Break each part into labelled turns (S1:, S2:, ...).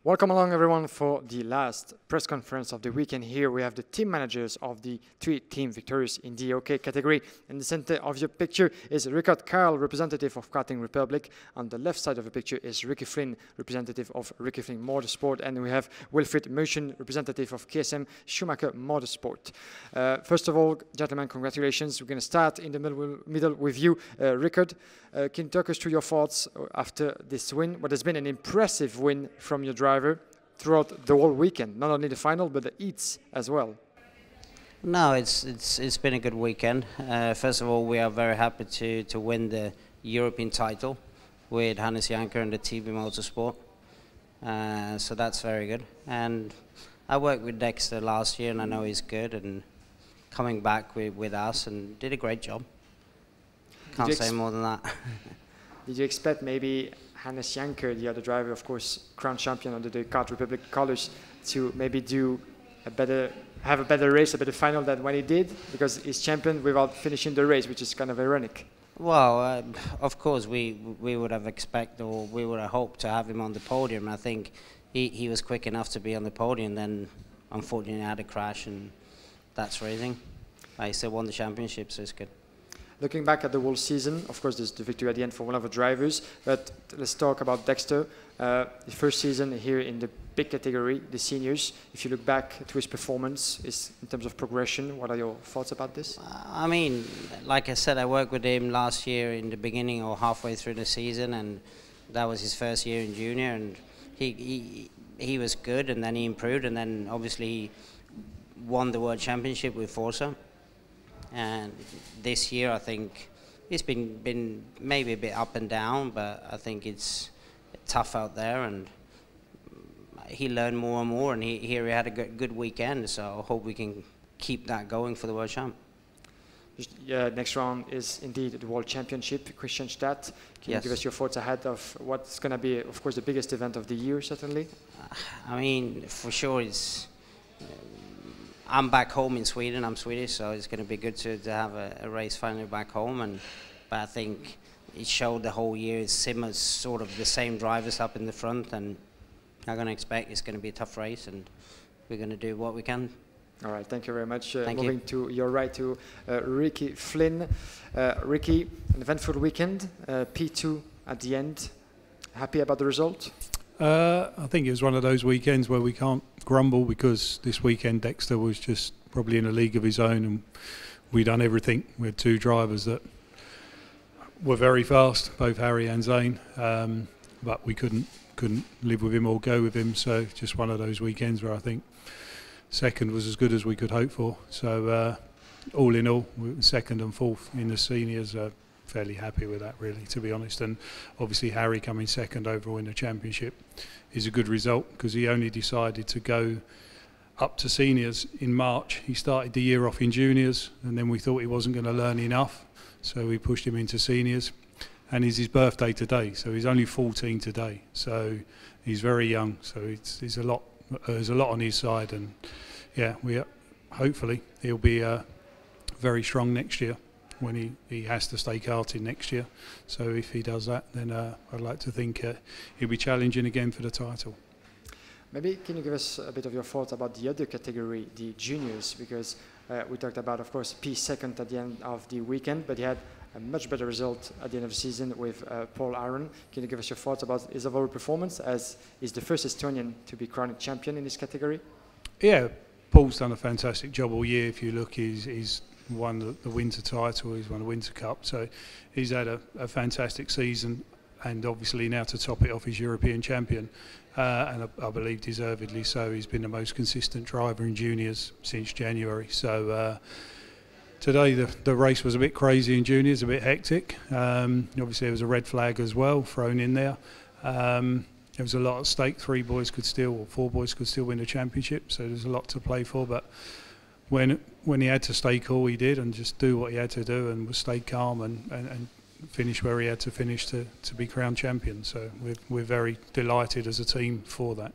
S1: Welcome along everyone for the last press conference of the weekend. Here we have the team managers of the three team victorious in the OK category. In the center of your picture is Rickard Karl, representative of Karting Republic. On the left side of the picture is Ricky Flynn, representative of Ricky Flynn Motorsport. And we have Wilfried Motion, representative of KSM Schumacher Motorsport. First of all, gentlemen, congratulations. We're going to start in the middle with you, Rickard. Can you talk us through your thoughts after this win? What has been an impressive win from your driver throughout the whole weekend, not only the final but the heats as well.
S2: No, it's been a good weekend. First of all, we are very happy to win the European title with Hannes Janker and the TV Motorsport. So that's very good. And I worked with Dexter last year, and I know he's good. And coming back with us and did a great job. Can't say more than that.
S1: Did you expect maybe Hannes Janker, the other driver, of course, crown champion under the Kart Republic colors, to maybe have a better race, a better final than when he did? Because he's champion without finishing the race, which is kind of ironic.
S2: Well, of course, we would have expected, or we would have hoped to have him on the podium. I think he was quick enough to be on the podium, then unfortunately had a crash, and that's racing. He still won the championship, so it's good.
S1: Looking back at the whole season, of course, there's the victory at the end for one of the drivers, but let's talk about Dexter. The first season here in the big category, the seniors. If you look back to his performance, in terms of progression, what are your thoughts about this?
S2: I mean, like I said, I worked with him last year in the beginning or halfway through the season, and that was his first year in junior, and he was good, and then he improved, and then obviously he won the World Championship with Forza. And this year, I think it's been maybe a bit up and down, but I think it's tough out there, and he learned more and more, and he had a good weekend, so I hope we can keep that going for the World Champ.
S1: Next round is indeed the World Championship, Kristianstad. Can you give us your thoughts ahead of what's going to be, of course, the biggest event of the year, certainly?
S2: I mean, for sure, it's... I'm back home in Sweden. I'm Swedish, so it's going to be good to have a race finally back home. But I think it showed the whole year it's sort of the same drivers up in the front, and I'm going to expect it's going to be a tough race, and we're going to do what we can.
S1: All right, thank you very much.
S2: Moving
S1: to your right to Ricky Flynn. Ricky, an eventful weekend, P2 at the end. Happy about the result?
S3: I think it was one of those weekends where we can't grumble, because this weekend Dexter was just probably in a league of his own, and we done everything. We had two drivers that were very fast, both Harry and Zane, but we couldn't live with him or go with him. So just one of those weekends where I think second was as good as we could hope for. So all in all, second and fourth in the seniors. Fairly happy with that, really, to be honest. And obviously Harry coming second overall in the championship is a good result, because he only decided to go up to seniors in March. He started the year off in juniors, and then we thought he wasn't going to learn enough, so we pushed him into seniors. And it's his birthday today, so he's only 14 today, so he's very young, so there's a lot on his side. And yeah, hopefully he'll be very strong next year, when he has to stay karting next year. So if he does that, then I'd like to think he'll be challenging again for the title.
S1: Maybe can you give us a bit of your thoughts about the other category, the juniors, because we talked about, of course, P second at the end of the weekend, but he had a much better result at the end of the season with Paul Aron. Can you give us your thoughts about his overall performance, as he's the first Estonian to be crowned champion in this category?
S3: Yeah, Paul's done a fantastic job all year. If you look, he's won the winter title, he's won the Winter Cup, so he's had a fantastic season, and obviously now to top it off, he's European champion, and I believe deservedly so. He's been the most consistent driver in juniors since January. So today the race was a bit crazy in juniors, a bit hectic. Obviously there was a red flag as well thrown in there. There was a lot at stake. 4 boys could still win the championship, so there's a lot to play for. But when he had to stay cool, he did, and just do what he had to do, and was stay calm and finish where he had to finish to be crowned champion. So we're very delighted as a team for that.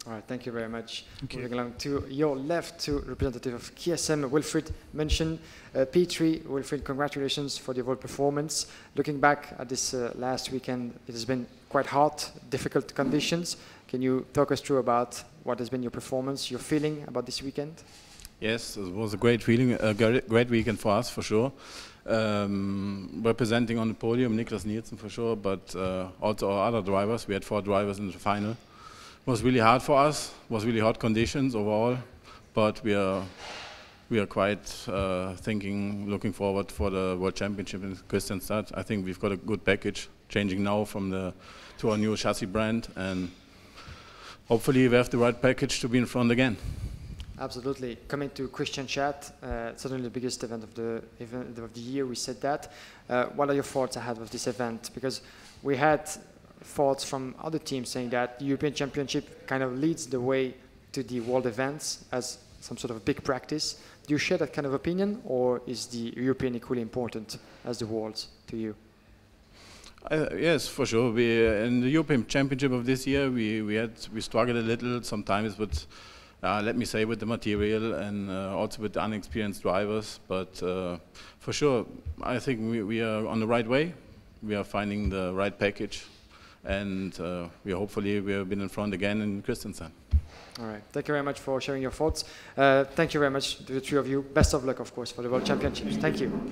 S1: All right, thank you very much. Moving along to your left, to representative of KSM, Wilfried mentioned P3. Wilfried, congratulations for the overall performance. Looking back at this last weekend, it has been quite hot, difficult conditions. Can you talk us through about what has been your performance, your feeling about this weekend?
S4: Yes, it was a great feeling, a great weekend for us, for sure. Representing on the podium, Niklas Nielsen for sure, but also our other drivers. We had 4 drivers in the final. It was really hard for us. It was really hot conditions overall, but we are quite looking forward for the World Championship in Kristianstad. I think we've got a good package, changing now to our new chassis brand, and hopefully we have the right package to be in front again.
S1: Absolutely. Coming to Kristianstad, certainly the biggest event of the year. We said that. What are your thoughts ahead of this event? Because we had thoughts from other teams saying that the European Championship kind of leads the way to the world events as some sort of big practice. Do you share that kind of opinion, or is the European equally important as the Worlds to you?
S4: Yes, for sure. In the European Championship of this year, we struggled a little sometimes, but let me say with the material and also with the unexperienced drivers. But for sure, I think we are on the right way. We are finding the right package, and hopefully we have been in front again in Kristianstad.
S1: All right. Thank you very much for sharing your thoughts. Thank you very much to the three of you. Best of luck, of course, for the World Championships. Thank you.